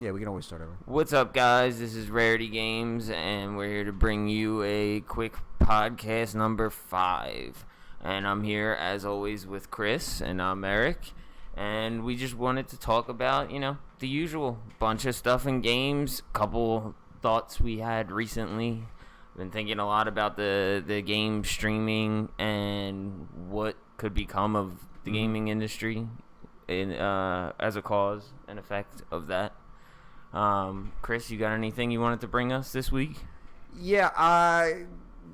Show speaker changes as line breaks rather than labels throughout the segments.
Yeah, we can always start over.
What's up, guys? This is Rarity Games, and we're here to bring you a quick podcast number 5. And I'm here, as always, with Chris, and I'm Eric. And we just wanted to talk about, the usual bunch of stuff in games. Couple thoughts we had recently. Been thinking a lot about the game streaming and what could become of the gaming industry as a cause and effect of that. Chris, you got anything you wanted to bring us this week?
Yeah,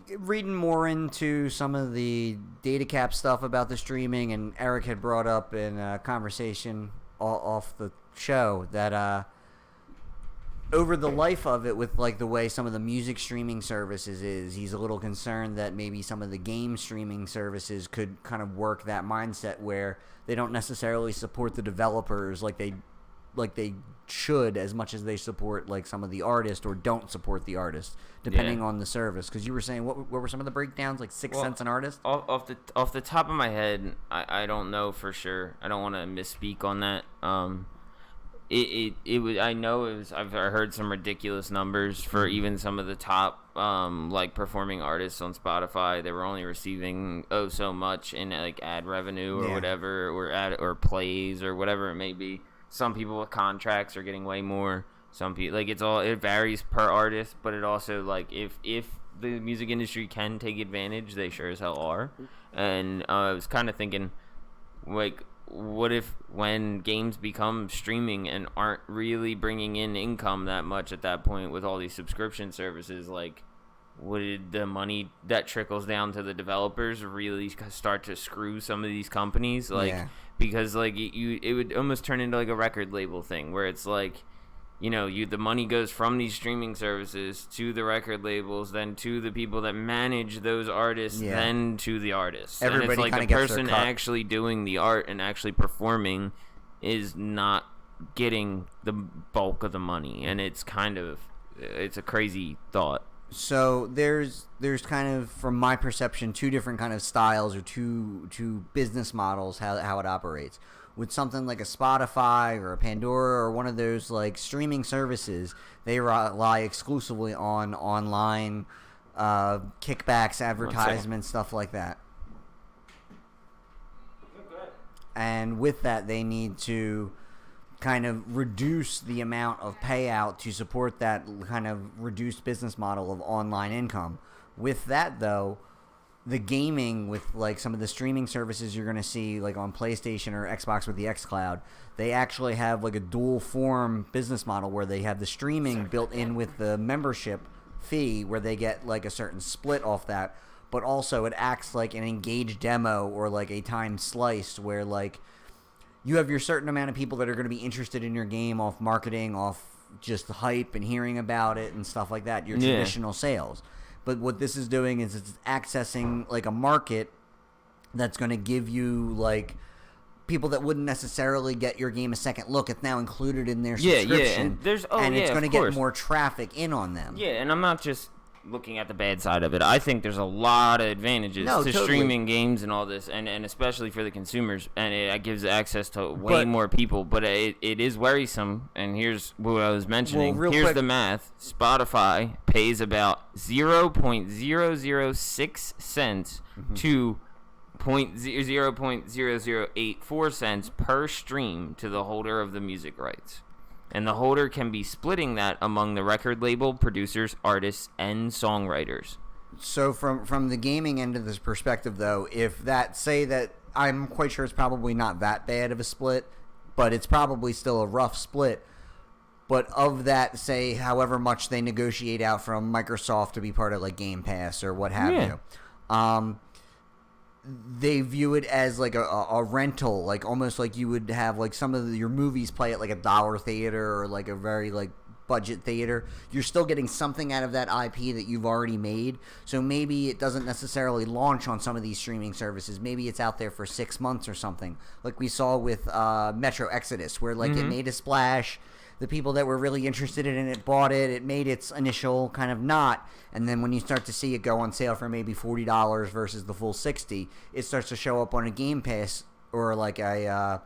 reading more into some of the data cap stuff about the streaming, and Eric had brought up in a conversation off the show that over the life of it, with like the way some of the music streaming services is, he's a little concerned that maybe some of the game streaming services could kind of work that mindset where they don't necessarily support the developers like they should, as much as they support like some of the artists, or don't support the artists depending on the service. Because you were saying, what were some of the breakdowns, like 6 cents an artist?
Off the top of my head, I don't know for sure. I don't want to misspeak on that. It was, I know it was, I've heard some ridiculous numbers for even some of the top like performing artists on Spotify. They were only receiving so much in like ad revenue or whatever, or plays or whatever it may be. Some people with contracts are getting way more. Some people, like, it varies per artist, but it also, like, if the music industry can take advantage, they sure as hell are. And I was kind of thinking, like, what if when games become streaming and aren't really bringing in income that much at that point with all these subscription services, like, would the money that trickles down to the developers really start to screw some of these companies? Like, because like it would almost turn into like a record label thing where it's like, the money goes from these streaming services to the record labels, then to the people that manage those artists, then to the artists.
Everybody,
and it's like
the
person actually doing the art and actually performing is not getting the bulk of the money, and it's a crazy thought.
So there's kind of, from my perception, two different kind of styles, or two business models how it operates. With something like a Spotify or a Pandora or one of those like streaming services, they rely exclusively on online kickbacks, advertisements, stuff like that. And with that, they need to kind of reduce the amount of payout to support that kind of reduced business model of online income. With that, though, the gaming with like some of the streaming services you're going to see like on PlayStation or Xbox with the X-Cloud, they actually have like a dual form business model where they have the streaming built in with the membership fee, where they get like a certain split off that, but also it acts like an engaged demo or like a time slice where like you have your certain amount of people that are going to be interested in your game off marketing, off just the hype and hearing about it and stuff like that, your traditional sales. But what this is doing is it's accessing like a market that's going to give you like people that wouldn't necessarily get your game a second look. It's now included in their subscription. And it's going to get more traffic in on them. Yeah,
and I'm not just looking at the bad side of it. I think there's a lot of advantages to streaming games and all this, and especially for the consumers, and it gives access to way more people, but it is worrisome, and here's what I was mentioning. Here's the math. Spotify pays about 0.006 cents to 0.0084 cents per stream to the holder of the music rights. And the holder can be splitting that among the record label, producers, artists, and songwriters.
So from the gaming end of this perspective, though, if that, say that, I'm quite sure it's probably not that bad of a split, but it's probably still a rough split. But of that, say, however much they negotiate out from Microsoft to be part of like Game Pass or what have you, they view it as like a rental, like almost like you would have like some of your movies play at like a dollar theater or like a very like budget theater. You're still getting something out of that IP that you've already made. So maybe it doesn't necessarily launch on some of these streaming services. Maybe it's out there for 6 months or something, like we saw with Metro Exodus, where like it made a splash. The people that were really interested in it bought it. It made its initial kind of knot. And then when you start to see it go on sale for maybe $40 versus the full $60, it starts to show up on a Game Pass or like a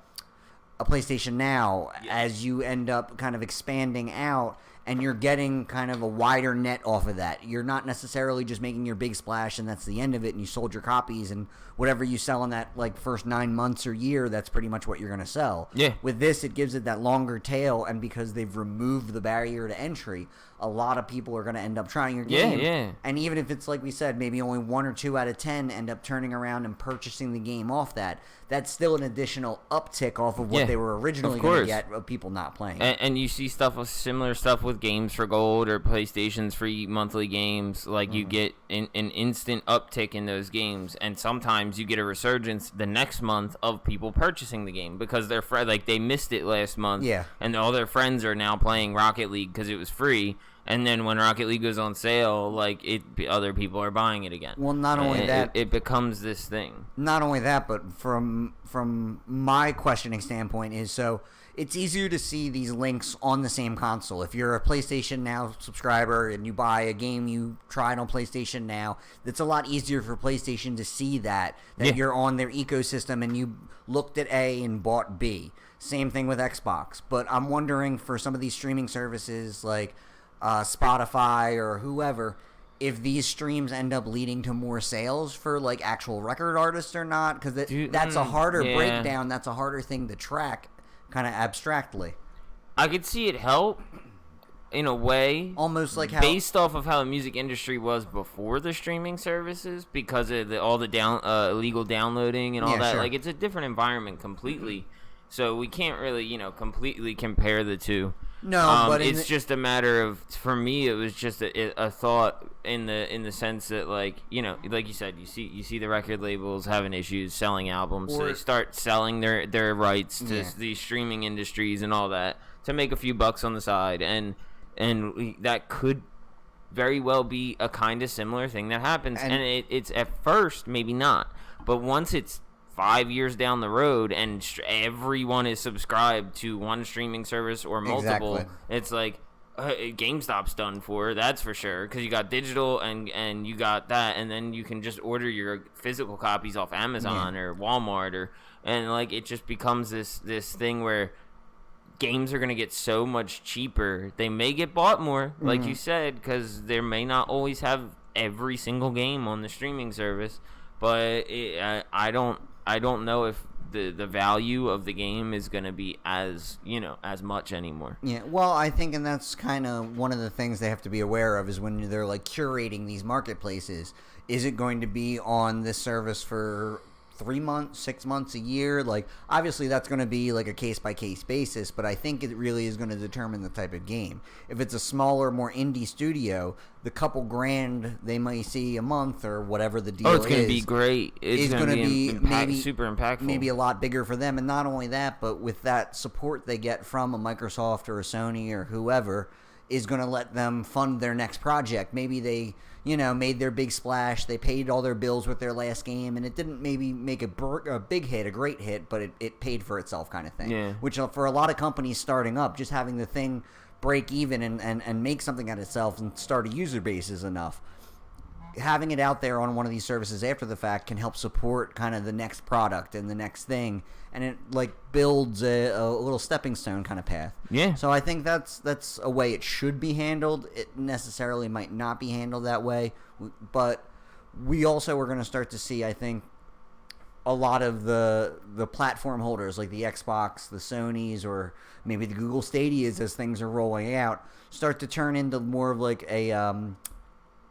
a PlayStation Now as you end up kind of expanding out, and you're getting kind of a wider net off of that. You're not necessarily just making your big splash and that's the end of it and you sold your copies, and whatever you sell in that like first 9 months or year, that's pretty much what you're going to sell.
Yeah.
With this, it gives it that longer tail, and because they've removed the barrier to entry, a lot of people are going to end up trying your game.
Yeah.
And even if it's like we said, maybe only 1 or 2 out of 10 end up turning around and purchasing the game off that, that's still an additional uptick off of what they were originally going to get of people not playing.
And you see similar stuff with Games for Gold or PlayStation's free monthly games. Like, you get an instant uptick in those games, and sometimes you get a resurgence the next month of people purchasing the game because they're like they missed it last month.
Yeah.
And all their friends are now playing Rocket League because it was free. And then when Rocket League goes on sale, like other people are buying it again.
Well, not only that,
it becomes this thing.
Not only that, but from my questioning standpoint is, so it's easier to see these links on the same console. If you're a PlayStation Now subscriber and you buy a game you tried on PlayStation Now, it's a lot easier for PlayStation to see that you're on their ecosystem and you looked at A and bought B. Same thing with Xbox. But I'm wondering for some of these streaming services like Spotify or whoever, if these streams end up leading to more sales for like actual record artists or not, because that's a harder breakdown. That's a harder thing to track kind of abstractly.
I could see it help in a way,
almost like how,
based off of how the music industry was before the streaming services, because of all the illegal downloading and all that.
Sure.
Like, it's a different environment completely, so we can't really completely compare the two.
No, but
it's just a matter of, for me, it was just a thought in the sense that, like you said, you see the record labels having issues selling albums, so they start selling their rights to these streaming industries and all that to make a few bucks on the side, and that could very well be a kind of similar thing that happens, and it's at first maybe not, but once it's 5 years down the road and everyone is subscribed to one streaming service or multiple, it's like GameStop's done for, that's for sure, because you got digital and you got that, and then you can just order your physical copies off Amazon or Walmart, and like it just becomes this thing where games are going to get so much cheaper. They may get bought more, like you said, because there may not always have every single game on the streaming service, but I don't know if the value of the game is going to be as much anymore. Yeah,
well, I think, and that's kind of one of the things they have to be aware of, is when they're like curating these marketplaces, is it going to be on this service for 3 months, 6 months, a year? Like, obviously that's going to be like a case-by-case basis, but I think it really is going to determine the type of game. If it's a smaller, more indie studio, the couple grand they might see a month or whatever the deal is,
it's going to be great. It's going to be maybe super impactful.
Maybe a lot bigger for them. And not only that, but with that support they get from a Microsoft or a Sony or whoever is going to let them fund their next project. Maybe they made their big splash, they paid all their bills with their last game, and it didn't maybe make a big hit, a great hit, but it paid for itself kind of thing. Yeah. Which for a lot of companies starting up, just having the thing break even and make something out of itself and start a user base is enough. Having it out there on one of these services after the fact can help support kind of the next product and the next thing, and it like builds a little stepping stone kind of path. Yeah. So I think that's a way it should be handled. It necessarily might not be handled that way, but we also are going to start to see, I think, a lot of the platform holders like the Xbox, the Sonys, or maybe the Google Stadias as things are rolling out, start to turn into more of like an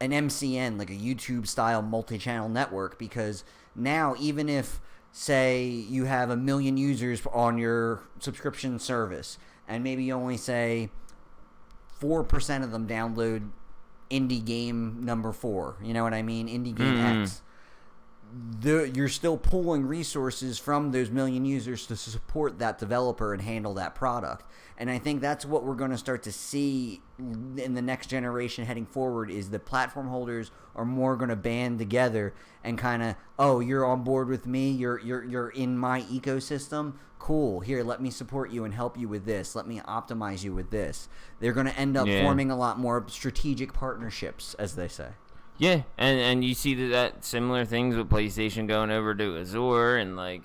MCN, like a YouTube-style multi-channel network, because now even if, say, you have 1 million users on your subscription service, and maybe you only say 4% of them download indie game number 4, you know what I mean, indie game X, you're still pulling resources from those 1 million users to support that developer and handle that product. And I think that's what we're going to start to see in the next generation heading forward, is the platform holders are more going to band together and kind of, oh, you're on board with me, you're in my ecosystem, cool, here, let me support you and help you with this, let me optimize you with this. They're going to end up forming a lot more strategic partnerships, as they say.
Yeah, and you see that similar things with PlayStation going over to Azure and like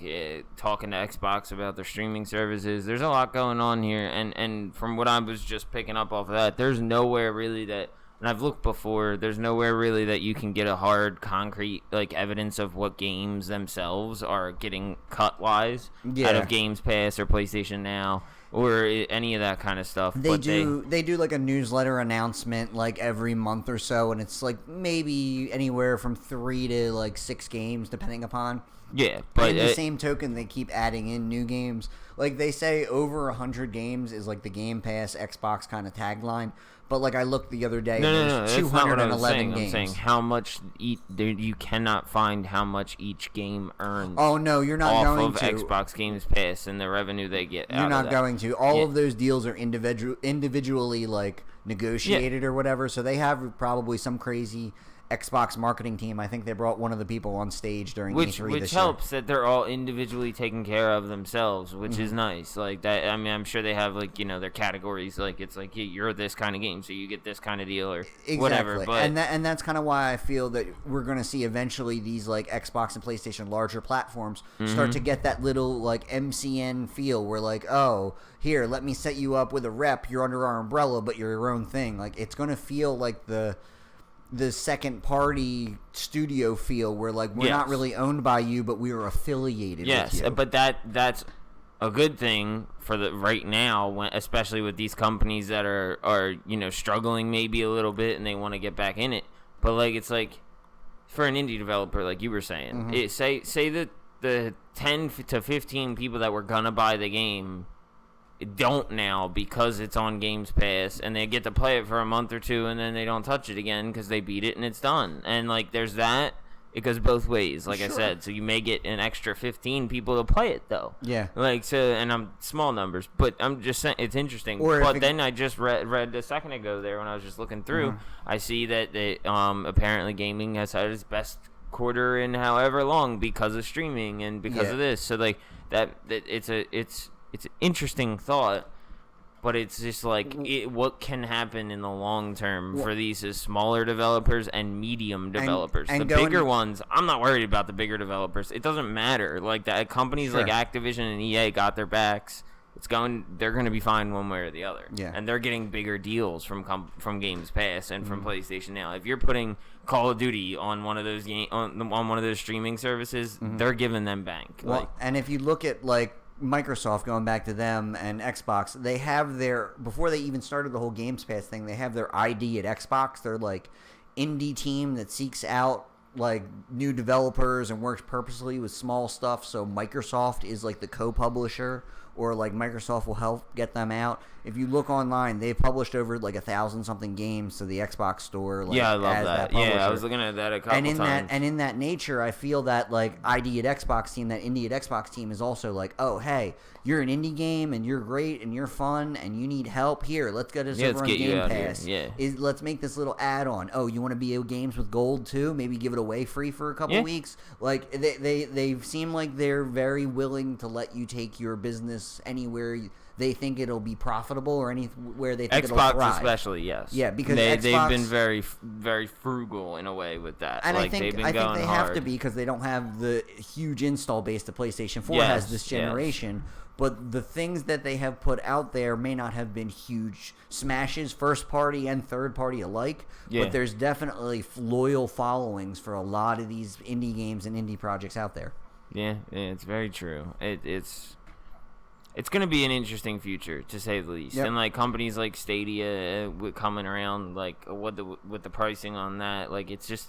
talking to Xbox about their streaming services. There's a lot going on here, and from what I was just picking up off of that, there's nowhere really that, and I've looked before, there's nowhere really that you can get a hard, concrete like evidence of what games themselves are getting cut wise out of Games Pass or PlayStation Now. Or any of that kind of stuff.
They do like a newsletter announcement like every month or so, and it's like maybe anywhere from 3 to like 6 games depending upon.
Yeah, but
in the same token, they keep adding in new games. Like they say, over 100 games is like the Game Pass Xbox kind of tagline. But like I looked the other day, there's 211 games.
I'm saying how much you cannot find how much each game earns.
Oh no, you're not going to.
Off of Xbox Games Pass and the revenue they get.
You're not going to. All of those deals are individually like negotiated or whatever. So they have probably some crazy Xbox marketing team. I think they brought one of the people on stage during E3 this year.
Which helps that they're all individually taken care of themselves, which is nice. Like that. I mean, I'm sure they have like their categories. Like it's like you're this kind of game, so you get this kind of deal or whatever. But
and that's kind of why I feel that we're going to see eventually these like Xbox and PlayStation larger platforms start to get that little like MCN feel where like, oh, here, let me set you up with a rep. You're under our umbrella, but you're your own thing. Like it's going to feel like the second party studio feel where like we're not really owned by you, but we are affiliated with you.
But that's a good thing for the right now, especially with these companies that are struggling maybe a little bit and they want to get back in it. But like it's like for an indie developer, like you were saying, say that the 10 to 15 people that were gonna buy the game don't now because it's on Games Pass, and they get to play it for a month or two and then they don't touch it again because they beat it and it's done. And like there's that. It goes both ways, like I said. So you may get an extra 15 people to play it though.
Yeah.
Like so, and I'm small numbers, but I'm just saying it's interesting. But then I just read a second ago there when I was just looking through, I see that apparently gaming has had its best quarter in however long because of streaming and because of this. So like that it's an interesting thought, but it's just like what can happen in the long term for these as smaller developers and medium developers. And the bigger ones, I'm not worried about the bigger developers. It doesn't matter. Like that, companies like Activision and EA got their backs. They're going to be fine one way or the other.
Yeah.
And they're getting bigger deals from Games Pass and from PlayStation Now. If you're putting Call of Duty on one of those on one of those streaming services, they're giving them bank.
Well, and if you look at like Microsoft, going back to them, and Xbox, they have before they even started the whole Games Pass thing, they have their ID at Xbox. They're like indie team that seeks out like new developers and works purposely with small stuff. So Microsoft is like the co-publisher, or like Microsoft will help get them out. If you look online, they've published over like 1,000-something games to the Xbox store. Like,
I love that. I was looking at that a couple times.
And in that nature, I feel that like ID at Xbox team, that indie at Xbox team is also like, oh hey, you're an indie game and you're great and you're fun and you need help. Here, let's get us over on Game Pass. Let's make this little add-on. Oh, you want to be games with gold too? Maybe give it away free for a couple weeks. Like they seem like they're very willing to let you take your business anywhere they think it'll be profitable, or anywhere they think it'll thrive.
Xbox especially, yes.
Yeah, because
they've been very, very frugal in a way with that.
And
like,
I think they have to be, because they don't have the huge install base that PlayStation 4 has this generation. But the things that they have put out there may not have been huge smashes, first party and third party alike. But there's definitely loyal followings for a lot of these indie games and indie projects out there.
Yeah, it's very true. It's going to be an interesting future, to say the least. And like companies like Stadia coming around, like with the pricing on that, like it's just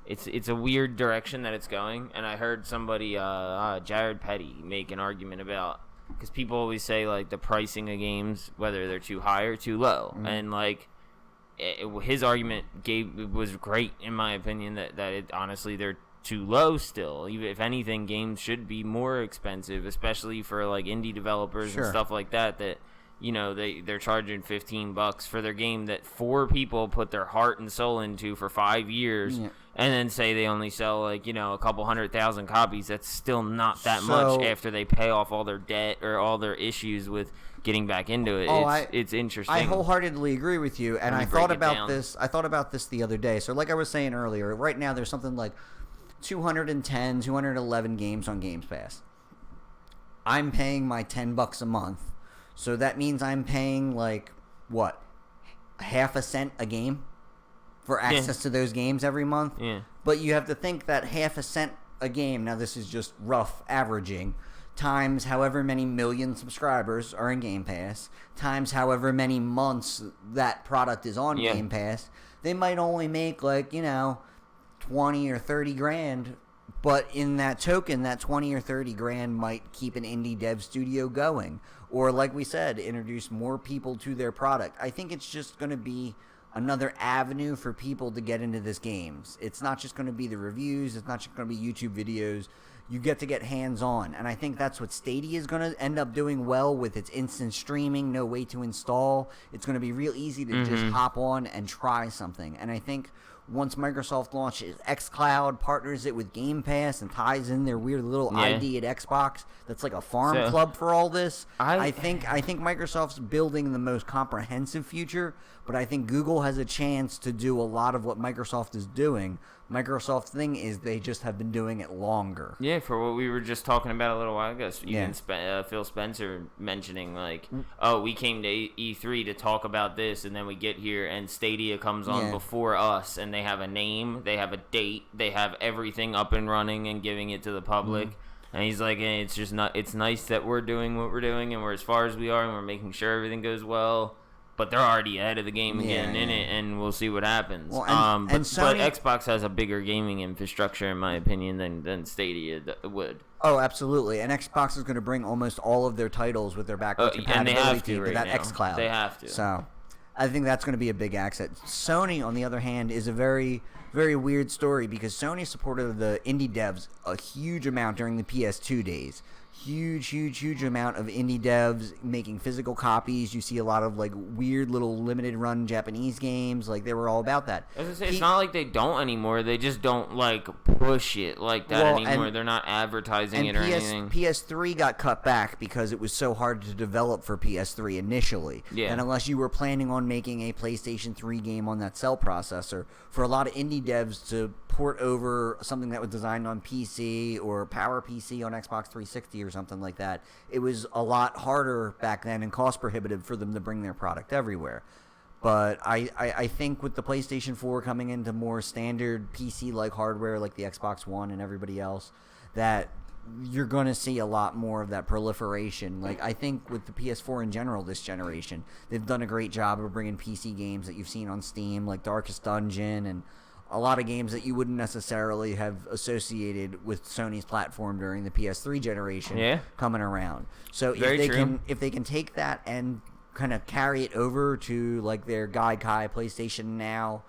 it's a weird direction that it's going. And I heard somebody, Jared Petty, make an argument about, because people always say like the pricing of games, whether they're too high or too low, and like his argument was great in my opinion, that it honestly they're too low still. Even if anything, games should be more expensive, especially for like indie developers and stuff like that they're charging $15 for their game that 4 people put their heart and soul into for 5 years, and then say they only sell like a couple 100,000 copies. That's still not that much after they pay off all their debt or all their issues with getting back into it. It's interesting.
I wholeheartely agree with you, and I thought about this. I thought about this the other day. So, like I was saying earlier, right now there's something like 210, 211 games on Games Pass. I'm paying my $10 a month, so that means I'm paying like what, half a cent a game for access to those games every month.
Yeah.
But you have to think that half a cent a game. Now this is just rough averaging. Times however many million subscribers are in Game Pass, times however many months that product is on Game Pass, they might only make like, 20 or 30 grand, but in that token, that 20 or 30 grand might keep an indie dev studio going. Or like we said, introduce more people to their product. I think it's just going to be another avenue for people to get into this games. It's not just going to be the reviews, it's not just going to be YouTube videos. You get to get hands-on, and I think that's what Stadia is going to end up doing well with its instant streaming, no wait to install. It's going to be real easy to just hop on and try something. And I think once Microsoft launches X-Cloud, partners it with Game Pass, and ties in their weird little ID at Xbox, that's like a farm club for all this. I think Microsoft's building the most comprehensive future, but I think Google has a chance to do a lot of what Microsoft is doing. Microsoft's thing is they just have been doing it longer.
Yeah, for what we were just talking about a little while ago. Even Phil Spencer mentioning, like, oh, we came to E3 to talk about this, and then we get here, and Stadia comes on before us, and they have a name, they have a date, they have everything up and running and giving it to the public. And he's like, hey, it's just not. It's nice that we're doing what we're doing, and we're as far as we are, and we're making sure everything goes well. But they're already ahead of the game and getting in it, and we'll see what happens. Well, but Xbox has a bigger gaming infrastructure, in my opinion, than Stadia would.
Oh, absolutely. And Xbox is going to bring almost all of their titles with their backwards compatibility to that X-Cloud.
They have to.
So I think that's going to be a big asset. Sony, on the other hand, is a very, very weird story because Sony supported the indie devs a huge amount during the PS2 days. Huge amount of indie devs making physical copies. You see a lot of like weird little limited run Japanese games. Like they were all about that.
I was gonna say, it's not like they don't anymore. They just don't like push it like that anymore. They're not advertising it or anything.
PS3 got cut back because it was so hard to develop for PS3 initially. Yeah. And unless you were planning on making a PlayStation 3 game on that cell processor, for a lot of indie devs to port over something that was designed on PC or Power PC on Xbox 360 or something like that, it was a lot harder back then and cost prohibitive for them to bring their product everywhere. But I think with the PlayStation 4 coming into more standard PC-like hardware like the Xbox One and everybody else, that you're going to see a lot more of that proliferation. Like I think with the PS4 in general this generation, they've done a great job of bringing PC games that you've seen on Steam, like Darkest Dungeon and a lot of games that you wouldn't necessarily have associated with Sony's platform during the PS3 generation coming around. So if they can take that and kind of carry it over to like their Gaikai PlayStation Now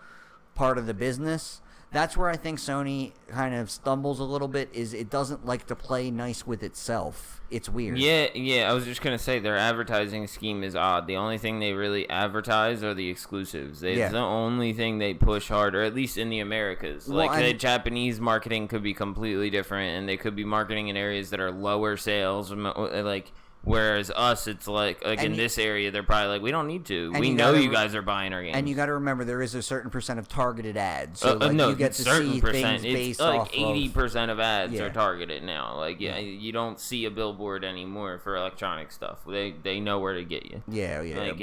part of the business, that's where I think Sony kind of stumbles a little bit, is it doesn't like to play nice with itself. It's weird.
Yeah, I was just going to say their advertising scheme is odd. The only thing they really advertise are the exclusives. It's the only thing they push hard, or at least in the Americas. Well, like the Japanese marketing could be completely different, and they could be marketing in areas that are lower sales, like... Whereas us, it's like in this area, they're probably like, we don't need to. We know you guys are buying our games.
And you got to remember, there is a certain percent of targeted ads. So you get to see things based off
80% of ads are targeted now. Like, you don't see a billboard anymore for electronic stuff. They know where to get you.
Yeah.
Like,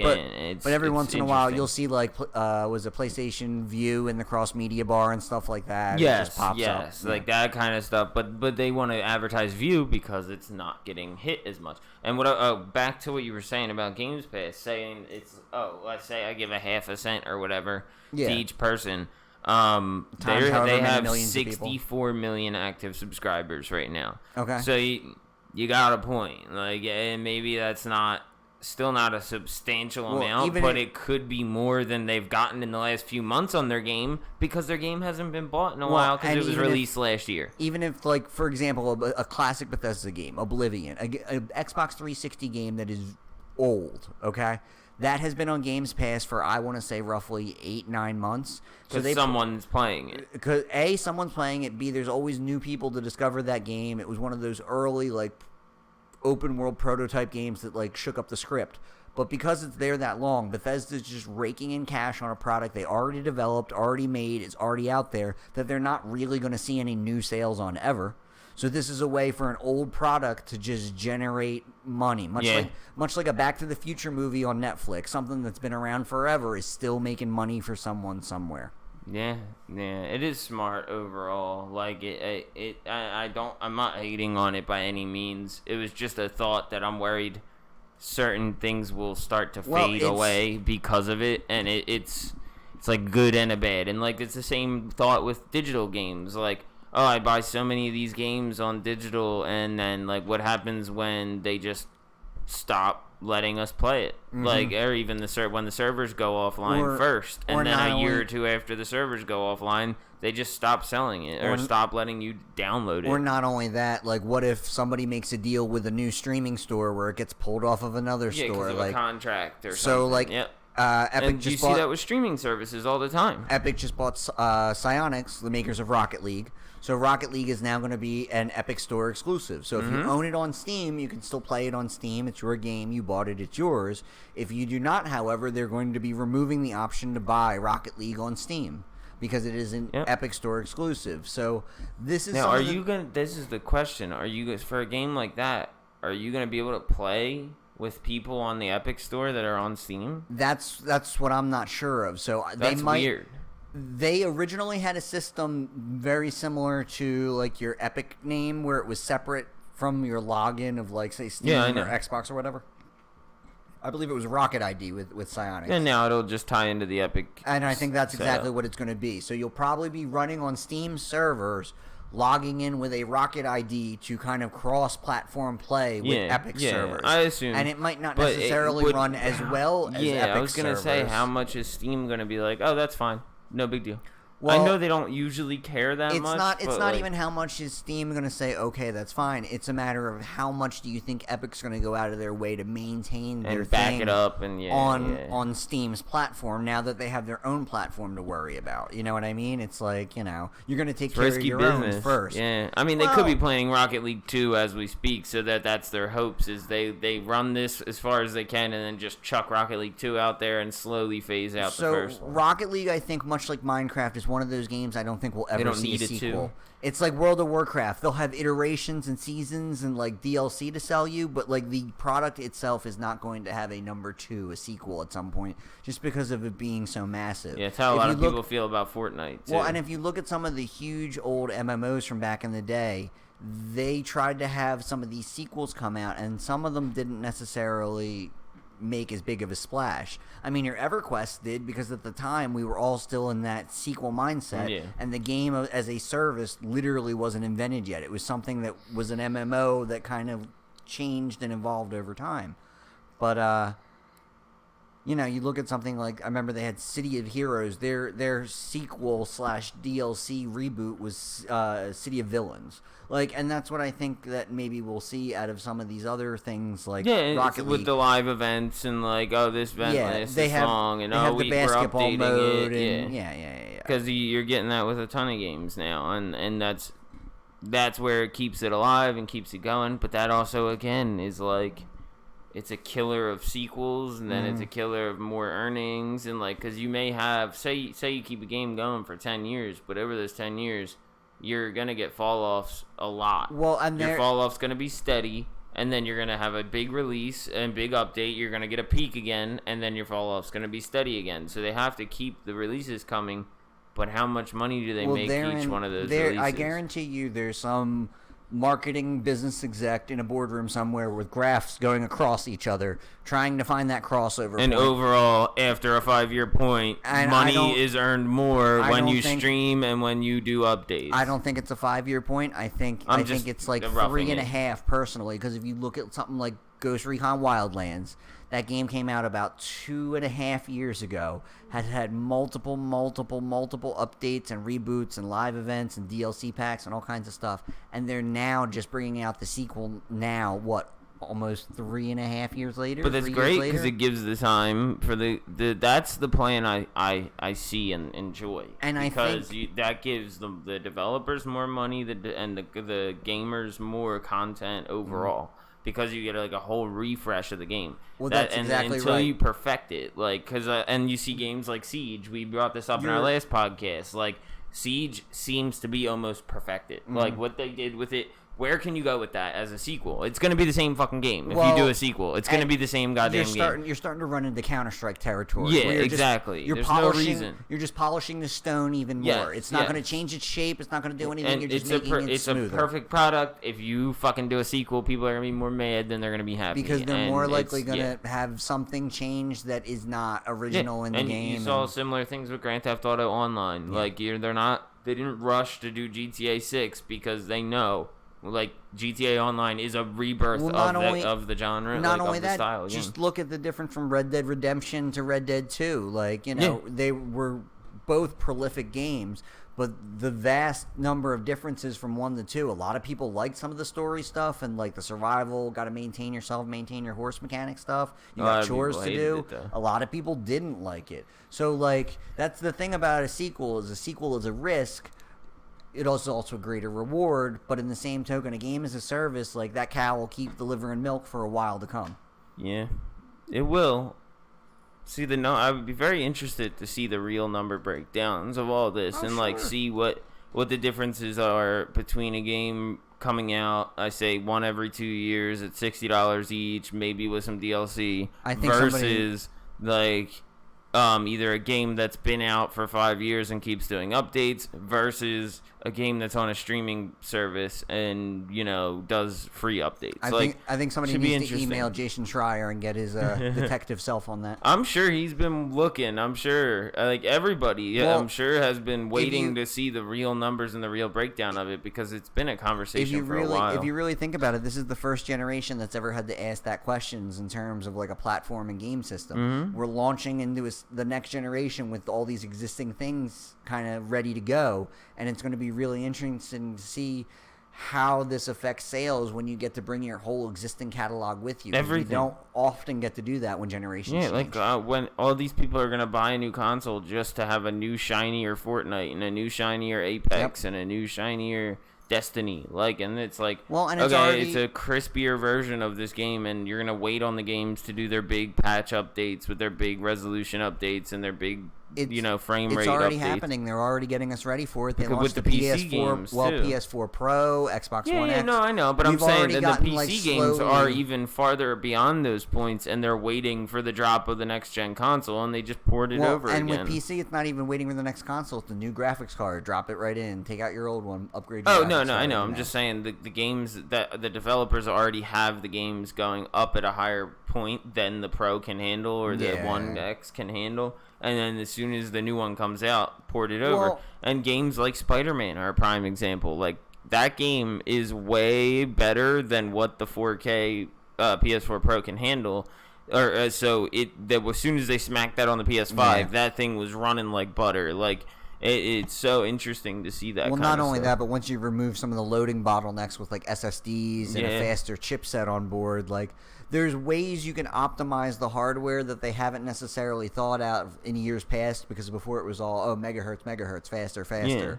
but every once in a while, you'll see like was a PlayStation View in the cross media bar and stuff like that.
Yes,
it just pops up.
Like that kind of stuff. But they want to advertise View because it's not getting hit as much. And what back to what you were saying about Games Pass, saying it's let's say I give a half a cent or whatever to each person. They have 64 million active subscribers right now.
Okay,
so you got a point. Like, and maybe that's still not a substantial amount, but it could be more than they've gotten in the last few months on their game because their game hasn't been bought in a while because it was released last year.
Even if, like, for example, a classic Bethesda game, Oblivion, a Xbox 360 game that is old, okay? That has been on Games Pass for, I want to say, roughly 8-9 months.
Because someone's playing it.
Because, A, someone's playing it, B, there's always new people to discover that game. It was one of those early, like, open world prototype games that like shook up the script. But because it's there that long, Bethesda's just raking in cash on a product they already developed, already made, it's already out there, that they're not really going to see any new sales on ever. So this is a way for an old product to just generate money, much like a Back to the Future movie on Netflix. Something that's been around forever is still making money for someone somewhere.
Yeah, it is smart overall. Like I'm not hating on it by any means. It was just a thought that I'm worried certain things will start to fade away because of it, and it's like good and a bad. And like it's the same thought with digital games. Like, oh, I buy so many of these games on digital, and then like what happens when they just stop letting us play it? Like, or even when the servers go offline first, and then a year or two after the servers go offline, they just stop selling it or stop letting you download it.
Or not only that, like what if somebody makes a deal with a new streaming store where it gets pulled off of another store,
like a contract or something.
So like, Epic
and you see that with streaming services all the time.
Epic just bought Psyonix, the makers of Rocket League. So Rocket League is now going to be an Epic Store exclusive. So if you own it on Steam, you can still play it on Steam. It's your game. You bought it. It's yours. If you do not, however, they're going to be removing the option to buy Rocket League on Steam because it is an Epic Store exclusive. So this is
now. This is the question. Are you for a game like that? Are you going to be able to play with people on the Epic Store that are on Steam?
That's what I'm not sure of. So
that's weird.
They originally had a system very similar to like your Epic name where it was separate from your login of like say Steam or Xbox or whatever. I believe it was Rocket ID with Psyonix.
And now it'll just tie into the Epic.
And I think that's exactly what it's going to be. So you'll probably be running on Steam servers, logging in with a Rocket ID to kind of cross-platform play with Epic servers.
I assume.
And it might not necessarily run as well as Epic servers.
I was going to say, how much is Steam going to be like, oh, that's fine. No big deal. Well, I know they don't usually care that much.
It's not even how much is Steam going to say, okay, that's fine. It's a matter of how much do you think Epic's going to go out of their way to maintain their
back
thing
it up and
on Steam's platform now that they have their own platform to worry about. You know what I mean? It's like, you're going to take care of your own first.
Yeah, I mean, they could be playing Rocket League 2 as we speak, so that's their hopes is they run this as far as they can and then just chuck Rocket League 2 out there and slowly phase out the first one.
Rocket League, I think, much like Minecraft, is one of those games I don't think we'll ever see a sequel. It's like World of Warcraft. They'll have iterations and seasons and like DLC to sell you, but like the product itself is not going to have a number 2, a sequel at some point, just because of it being so massive.
Yeah, it's how a lot of people feel about Fortnite, too.
Well, and if you look at some of the huge old MMOs from back in the day, they tried to have some of these sequels come out, and some of them didn't necessarily make as big of a splash. I mean, your EverQuest did, because at the time we were all still in that sequel mindset, and the game as a service literally wasn't invented yet. It was something that was an MMO that kind of changed and evolved over time. But you look at something like, I remember they had City of Heroes. Their sequel / DLC reboot was City of Villains. And that's what I think that maybe we'll see out of some of these other things like Rocket League.
With the live events and this event lasts this long, and
the basketball
we're updating
mode
it.
And
because you're getting that with a ton of games now, and that's where it keeps it alive and keeps it going. But that also again is like, it's a killer of sequels, and then it's a killer of more earnings, and because you may have say you keep a game going for 10 years, but over those 10 years you're gonna get fall offs a lot.
Well, and
your fall off's gonna be steady, and then you're gonna have a big release and big update. You're gonna get a peak again, and then your fall off's gonna be steady again. So they have to keep the releases coming. But how much money do they make each one of those releases?
I guarantee you, there's some marketing business exec in a boardroom somewhere with graphs going across each other, trying to find that crossover
and
point.
Overall, after a 5-year point, money is earned more when you stream and when you do updates.
I don't think it's a 5-year point. I think it's like 3.5 personally, because if you look at something like Ghost Recon Wildlands, that game came out about 2.5 years ago, had multiple updates and reboots and live events and DLC packs and all kinds of stuff, and they're now just bringing out the sequel now, almost 3.5 years later?
But that's great, because it gives the time for that's the plan I see and enjoy.
And
because that gives the developers more money and the gamers more content overall. because you get like a whole refresh of the game.
Well, that's exactly
until
right.
you perfect it, like, because and you see games like Siege. We brought this up in our last podcast. Like, Siege seems to be almost perfected. Mm-hmm. Like what they did with it. Where can you go with that as a sequel? It's going to be the same fucking game. If you do a sequel, it's going to be the same goddamn game.
You're starting to run into Counter-Strike territory.
Yeah, exactly. There's no reason.
You're just polishing the stone even more. It's not going to change its shape. It's not going to do anything. You're just making it smoother.
It's a perfect product. If you fucking do a sequel, people are going to be more mad than they're going to be happy.
Because they're more likely going to have something change that is not original in the game.
You saw similar things with Grand Theft Auto Online. Yeah. Like, they didn't rush to do GTA 6 because they know. Like, GTA Online is a rebirth of the genre,
not only
of the
that,
style.
Just look at the difference from Red Dead Redemption to Red Dead 2. Like, they were both prolific games, but the vast number of differences from 1 to 2. A lot of people liked some of the story stuff and, like, the survival, got to maintain yourself, maintain your horse mechanic stuff. You got chores to do. A lot of people didn't like it. So, like, that's the thing about a sequel is a risk. It also a greater reward, but in the same token, a game as a service, like, that cow will keep delivering milk for a while to come.
Yeah, it will. I would be very interested to see the real number breakdowns of all this like see what the differences are between a game coming out, I say 1 every 2 years at $60 each, maybe with some DLC, versus like either a game that's been out for 5 years and keeps doing updates versus a game that's on a streaming service and, does free updates.
I think somebody needs to email Jason Schreier and get his detective self on that.
I'm sure he's been looking. I'm sure, like, everybody, I'm sure, has been waiting to see the real numbers and the real breakdown of it because it's been a conversation for a while.
If you really think about it, this is the first generation that's ever had to ask that questions in terms of, like, a platform and game system. Mm-hmm. We're launching into the next generation with all these existing things kind of ready to go, and it's going to be really interesting to see how this affects sales when you get to bring your whole existing catalog with you.
Everything.
You don't often get to do that when generations change.
Like when all these people are going to buy a new console just to have a new shinier Fortnite and a new shinier Apex and a new shinier Destiny, and it's like, it's a crispier version of this game, and you're gonna wait on the games to do their big patch updates with their big resolution updates and their big, frame rate.
It's already
updates.
happening. They're already getting us ready for it. They launched
with the PC games,
PS4 Pro, Xbox One X.
I know, but I'm saying that the PC games are even farther beyond those points, and they're waiting for the drop of the next gen console, and they just poured it over
and
again.
With PC, it's not even waiting for the next console. It's the new graphics card. Drop it right in. Take out your old one. Upgrade. Your
No, I know. I'm just saying the games that the developers already have the games going up at a higher point than the Pro can handle or the One X can handle. And then as soon as the new one comes out, port it over. And games like Spider-Man are a prime example. Like, that game is way better than what the 4K PS4 Pro can handle. As soon as they smacked that on the PS5, that thing was running like butter. Like, it's so interesting to see that.
Well, not only that, but once you remove some of the loading bottlenecks with, like, SSDs and a faster chipset on board, like, there's ways you can optimize the hardware that they haven't necessarily thought out in years past, because before it was all megahertz, faster.
Yeah.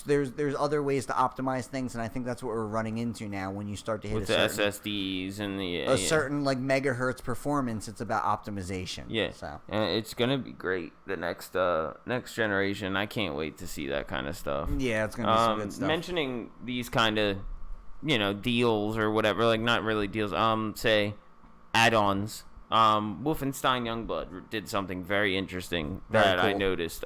There's other ways to optimize things, and I think that's what we're running into now. When you start to hit
with the SSDs and a
certain like megahertz performance, it's about optimization.
Yeah,
so
it's gonna be great. The next generation, I can't wait to see that kind of stuff.
Yeah, it's gonna be some good stuff.
Mentioning these kind of deals or whatever, like, not really deals. Say add-ons. Wolfenstein Youngblood did something very interesting that I noticed.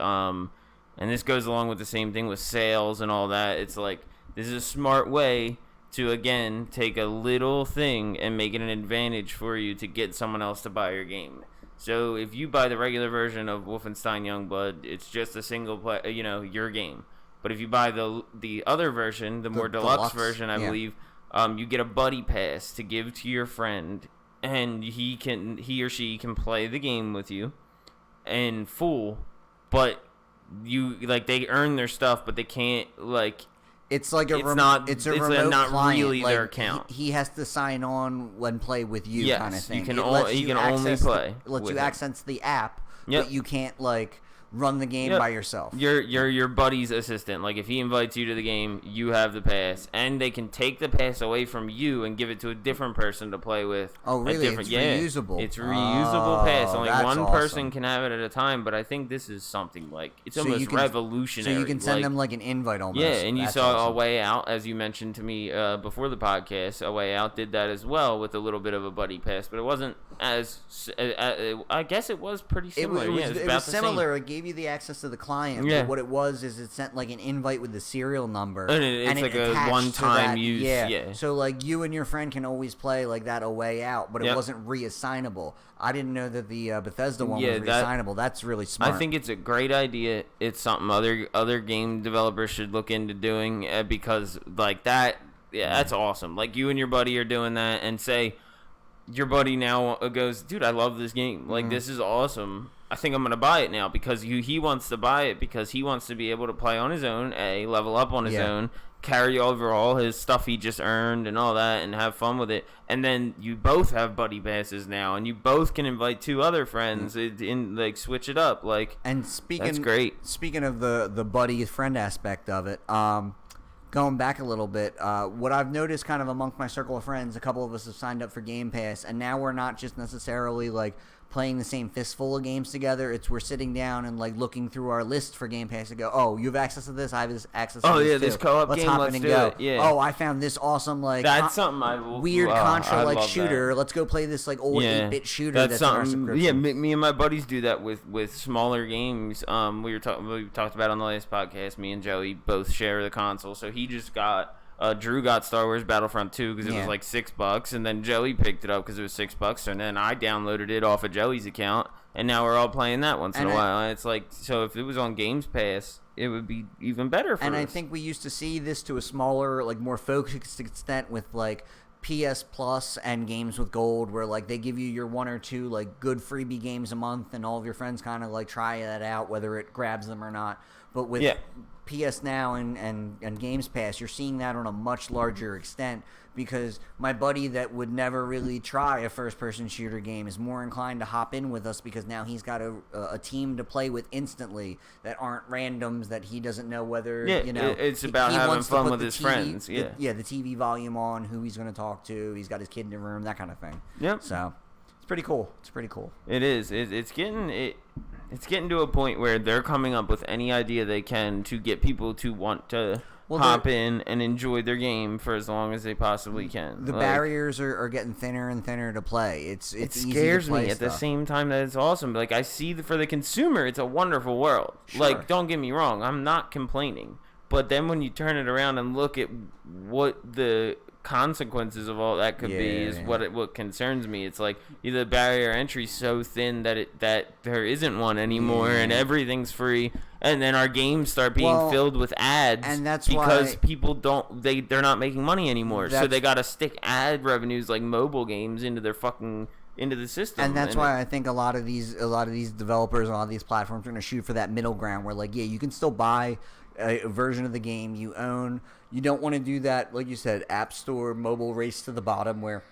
And this goes along with the same thing with sales and all that. It's like, this is a smart way to, again, take a little thing and make it an advantage for you to get someone else to buy your game. So if you buy the regular version of Wolfenstein Youngblood, it's just a single play, your game. But if you buy the other version, the more deluxe version, I believe, you get a buddy pass to give to your friend, and he or she can play the game with you in full, but they earn their stuff, but they can't,
it's like a remote client. Really their account. He has to sign on when play with you, kind of thing.
He can only play.
Lets you access the app, but you can't run the game by yourself.
You're your buddy's assistant. Like, if he invites you to the game, you have the pass, and they can take the pass away from you and give it to a different person to play with.
Oh, really? It's reusable.
It's reusable pass. Only one
awesome.
person can have it at a time. But I think this is something like it's almost revolutionary.
So you can send them like an invite almost.
Yeah, and you saw
awesome.
A Way Out, as you mentioned to me before the podcast. A Way Out did that as well with a little bit of a buddy pass, but it wasn't as. I guess it was pretty similar.
It was similar. It gave you the access to the client.
Yeah.
But what it was is it sent like an invite with the serial number.
And it's like a one-time use. Yeah.
So like you and your friend can always play like that A Way Out, but it
Yep.
wasn't reassignable. I didn't know that the Bethesda one was reassignable. That's really smart.
I think it's a great idea. It's something other game developers should look into doing because like that. Yeah, that's awesome. Like you and your buddy are doing that, and say your buddy now goes, dude, I love this game. Like this is awesome. I think I'm going to buy it now because he wants to buy it because he wants to be able to play on his own, level up on his own, carry over all his stuff he just earned and all that and have fun with it. And then you both have buddy passes now, and you both can invite 2 other friends and like switch it up. Like,
and
that's great.
Speaking of the buddy friend aspect of it, going back a little bit, what I've noticed kind of amongst my circle of friends, a couple of us have signed up for Game Pass, and now we're not just necessarily like playing the same fistful of games together. We're sitting down and like looking through our list for Game Pass and go, oh, you have access to this, I have access to this too.
This co-op
let's
game,
hop
let's
in
do
and go.
it. Yeah.
Oh, I found this awesome like
that's something I will,
weird Contra like shooter.
That.
Let's go play this like old 8-bit shooter. That's
something.
In our subscription.
Yeah, me and my buddies do that with smaller games. We talked about on the last podcast. Me and Joey both share the console, so he just got. Drew got Star Wars Battlefront 2 because it was like $6, and then Joey picked it up because it was $6, and then I downloaded it off of Joey's account, and now we're all playing that once in a while. And it's like, so if it was on Games Pass, it would be even better for us.
And I think we used to see this to a smaller, like more focused extent with like PS Plus and Games with Gold, where like they give you your 1 or 2 like good freebie games a month, and all of your friends kind of like try that out, whether it grabs them or not. But with PS Now and Games Pass, you're seeing that on a much larger extent, because my buddy that would never really try a first-person shooter game is more inclined to hop in with us because now he's got a team to play with instantly that aren't randoms that he doesn't know whether,
it's about
he
having
wants to
fun
put
with
the
his
TV,
friends.
the TV volume on, who he's going to talk to, he's got his kid in the room, that kind of thing.
Yep.
So it's pretty cool.
It is. It's getting to a point where they're coming up with any idea they can to get people to want to hop in and enjoy their game for as long as they possibly can.
The barriers are getting thinner and thinner to play. It
scares me at the same time that it's awesome. Like, I see for the consumer, it's a wonderful world.
Sure.
Like, don't get me wrong, I'm not complaining. But then when you turn it around and look at what the consequences of all that could be is what concerns me. It's like the barrier entry so thin that there isn't one anymore, and everything's free, and then our games start being filled with ads,
and that's
because
why
people they're not making money anymore, so they got to stick ad revenues like mobile games into the system.
And that's why I think a lot of these developers, a lot of these platforms are going to shoot for that middle ground where, like, you can still buy a version of the game you own. You don't want to do that, like you said, App Store, mobile race to the bottom where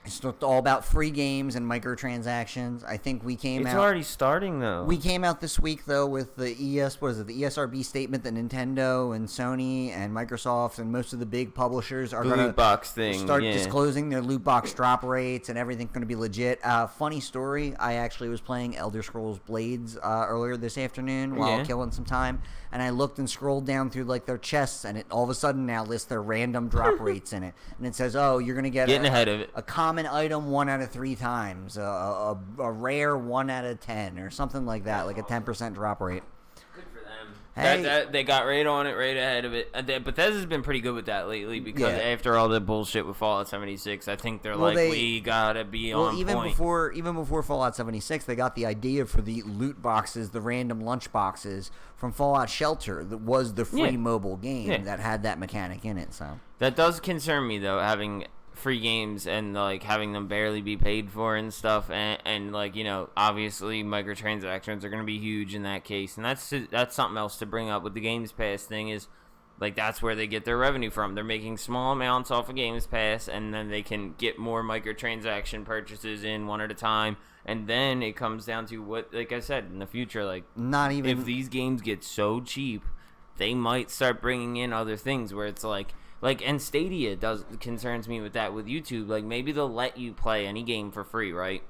it's all about free games and microtransactions. I think it's
already starting, though.
We came out this week, though, with the the ESRB statement that Nintendo and Sony and Microsoft and most of the big publishers are going to start disclosing their loot box drop rates, and everything's going to be legit. Funny story, I actually was playing Elder Scrolls Blades earlier this afternoon while killing some time, and I looked and scrolled down through like their chests, and it all of a sudden now lists their random drop rates in it, and it says, oh, you're going to get
ahead of it.
A common item 1 out of 3 times, a rare 1 out of 10, or something like that, like a 10% drop rate.
Good for them.
Hey.
They got right on it, right ahead of it. Bethesda's been pretty good with that lately, because after all the bullshit with Fallout 76, I think we gotta be on point.
Even before Fallout 76, they got the idea for the loot boxes, the random lunch boxes from Fallout Shelter, that was the free mobile game that had that mechanic in it. So
that does concern me, though, having free games and like having them barely be paid for and stuff, and like, obviously microtransactions are going to be huge in that case, and that's something else to bring up with the Games Pass thing is Like, that's where they get their revenue from. They're making small amounts off of Games Pass, and then they can get more microtransaction purchases in one at a time. And then it comes down to what, like I said, in the future, like,
not even
if these games get so cheap, they might start bringing in other things where it's like, and Stadia concerns me with that with YouTube. Like, maybe they'll let you play any game for free, right?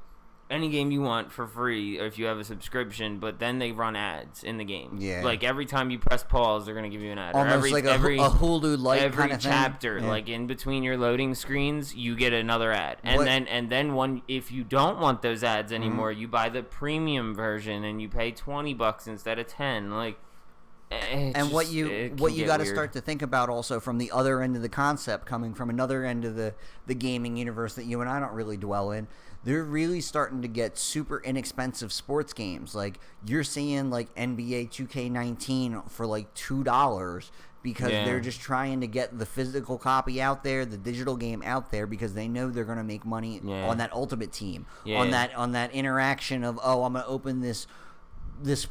Any game you want for free if you have a subscription, but then they run ads in the game.
Yeah.
Like, every time you press pause, they're going to give you an ad.
Almost like a Hulu Light kind of thing.
Every chapter, like, in between your loading screens, you get another ad. And then if you don't want those ads anymore, you buy the premium version and you pay $20 instead of $10. Like,
and what you got to start to think about also from the other end of the concept, coming from another end of the gaming universe that you and I don't really dwell in, they're really starting to get super inexpensive sports games. Like, you're seeing like NBA 2K19 for like $2 because they're just trying to get the physical copy out there, the digital game out there, because they know they're going to make money on that Ultimate Team, on that interaction of, oh, I'm going to open this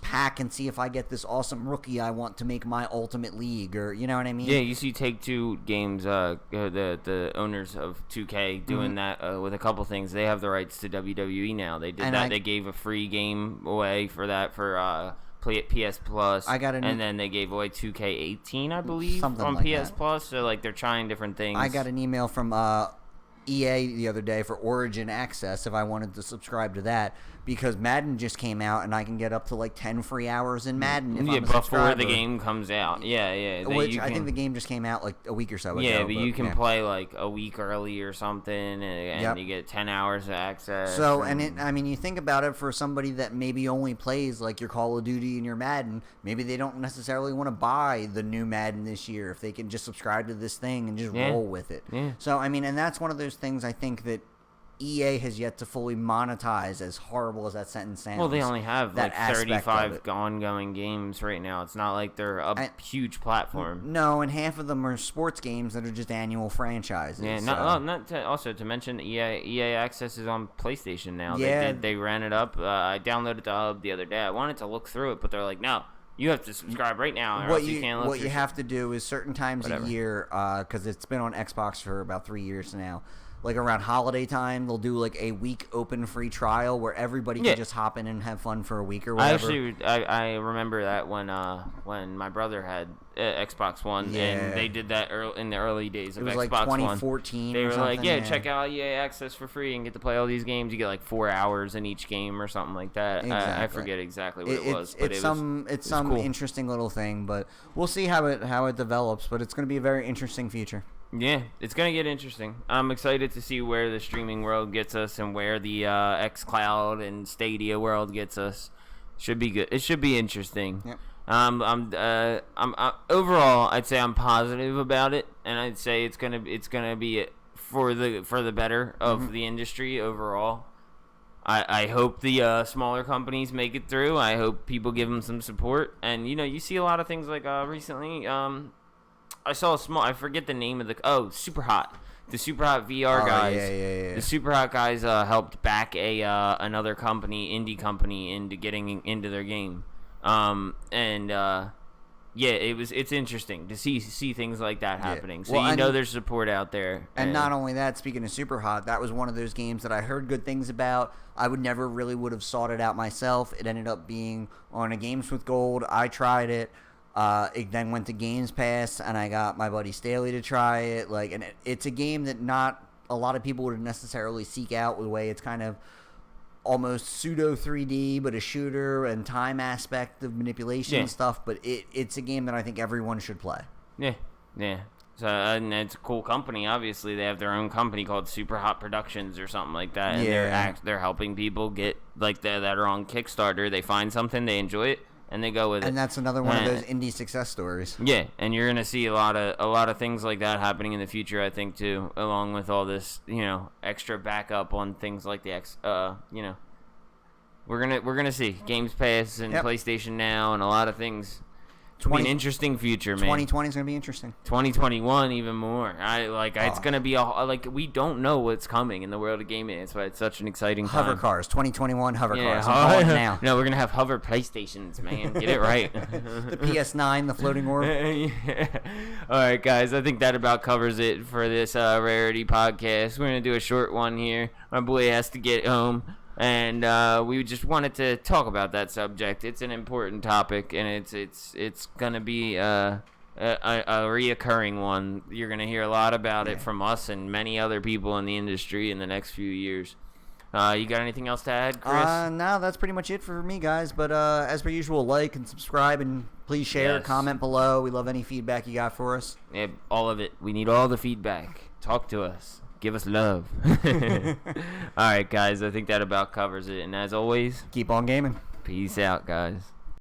pack and see if I get this awesome rookie I want to make my Ultimate League, or you know what I mean?
Yeah, you see Take-Two Games, the owners of 2K doing that with a couple things. They have the rights to WWE now. They did that. They gave a free game away for that for PS Plus. And then they gave away 2K18, I believe, on like PS Plus. So like they're trying different things.
I got an email from EA the other day for Origin Access if I wanted to subscribe to that, because Madden just came out and I can get up to like 10 free hours in Madden if I'm a
before
subscriber.
The game comes out. Yeah.
Which I think the game just came out like a week or so ago.
Yeah, but you can play like a week early or something, and you get 10 hours of access.
So, you think about it, for somebody that maybe only plays like your Call of Duty and your Madden, maybe they don't necessarily want to buy the new Madden this year if they can just subscribe to this thing and just roll with it.
Yeah.
So, and that's one of those things I think that EA has yet to fully monetize, as horrible as that sentence sounds.
Well, they only have like 35 ongoing games right now. It's not like they're a huge platform.
No, and half of them are sports games that are just annual franchises.
Yeah, also to mention, EA Access is on PlayStation now.
Yeah.
They ran it up. I downloaded the hub the other day. I wanted to look through it, but they're like, no, you have to subscribe right now, or else you can't look.
What you have to do is certain times a year, because it's been on Xbox for about 3 years now. Like around holiday time, they'll do like a week open free trial where everybody can just hop in and have fun for a week or whatever.
I remember that when my brother had Xbox One, and they did that in the early days of Xbox One. It was like 2014
They were
like, check out EA Access for free and get to play all these games. You get like 4 hours in each game or something like that.
Exactly.
I forget exactly what it was. But
it's some cool, interesting little thing, but we'll see how it develops. But it's going to be a very interesting future.
Yeah, it's going to get interesting. I'm excited to see where the streaming world gets us and where the X-Cloud and Stadia world gets us. Should be good. It should be interesting.
Yep.
I'm overall, I'd say I'm positive about it, and I'd say it's gonna be for the better of the industry overall. I hope the smaller companies make it through. I hope people give them some support, and you see a lot of things like recently. I saw I forget the name of the Super Hot. The Super Hot VR guys.
Yeah.
The Super Hot guys helped back another indie company into getting into their game. It's interesting to see things like that happening. So there's support out there.
And not only that, speaking of Super Hot, that was one of those games that I heard good things about. I would have sought it out myself. It ended up being on a Games with Gold. I tried it. It then went to Games Pass, and I got my buddy Staley to try it. It's a game that not a lot of people would necessarily seek out, the way it's kind of almost pseudo 3D, but a shooter and time aspect of manipulation and stuff. But it's a game that I think everyone should play.
Yeah. So and it's a cool company. Obviously, they have their own company called Super Hot Productions or something like that. And they're helping people get that are on Kickstarter. They find something, they enjoy it, and they go with it.
And that's another one of those indie success stories.
Yeah, and you're gonna see a lot of things like that happening in the future, I think, too, along with all this, extra backup on things like the we're gonna see Games Pass and PlayStation Now and a lot of things It'll be an interesting future, man.
2020 is going to be interesting.
2021 even more. It's going to be we don't know what's coming in the world of gaming. That's why it's such an exciting time.
Hover cars, 2021 hover cars. I'm calling it now.
No, we're going to have hover PlayStations, man. Get it right.
The PS9, the floating orb.
Yeah. All right, guys. I think that about covers it for this Rarity podcast. We're going to do a short one here. My boy has to get home. And we just wanted to talk about that subject. It's an important topic, and it's gonna be a reoccurring one. You're gonna hear a lot about it from us and many other people in the industry in the next few years. You got anything else to add, Chris?
No, that's pretty much it for me, guys. But as per usual, like and subscribe, and please share, comment below. We love any feedback you got for us.
Yeah, all of it. We need all the feedback. Talk to us. Give us love. All right, guys. I think that about covers it. And as always,
keep on gaming.
Peace out, guys.